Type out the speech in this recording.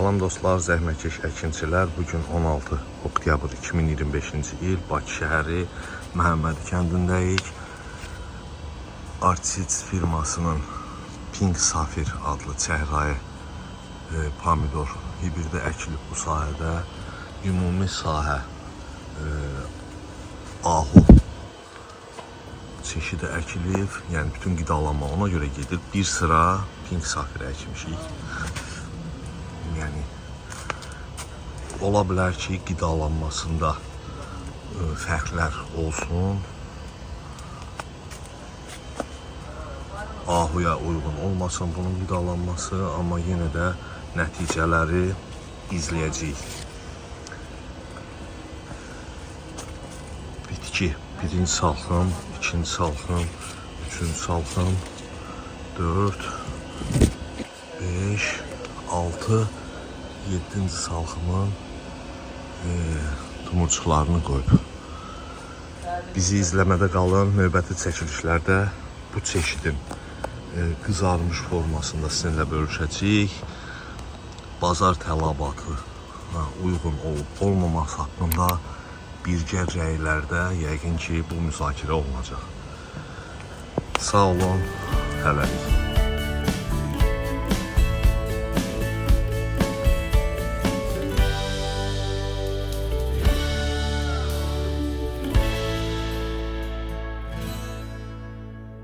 Salam dostlar, zəhmətkeş əkinçilər. Bugün 16 oktyabr 2025-ci il Bakı şəhəri Məhəmmədi kəndindəyik. Artsit firmasının Pink Safir adlı çəhrayı pomidor hibridi əkilib bu sahədə. Ümumi sahə ahu çeşidi əkilib, yəni bütün qidalanma ona görə gedir. Bir sıra Pink Safir əkmişik. Yəni ola bilər ki, qidalanmasında fərqlər olsun. Ahuya uyğun olmasın bunun qidalanması, amma yenə də nəticələri izləyəcəyik. Bitki birinci salxım, ikinci salxım, üçüncü salxım, 4, 5, 6, 7-ci salxımın tumurcuqlarını qoyub. Bizi izləmədə qalın, növbəti çəkilişlərdə bu çeşidin qızarmış formasında sizinlə bölüşəcəyik. Bazar tələbatı uyğun olub olmaması haqqında birgə rəylərdə yəqin ki bu müzakirə olunacaq. Sağ olun, hələlik.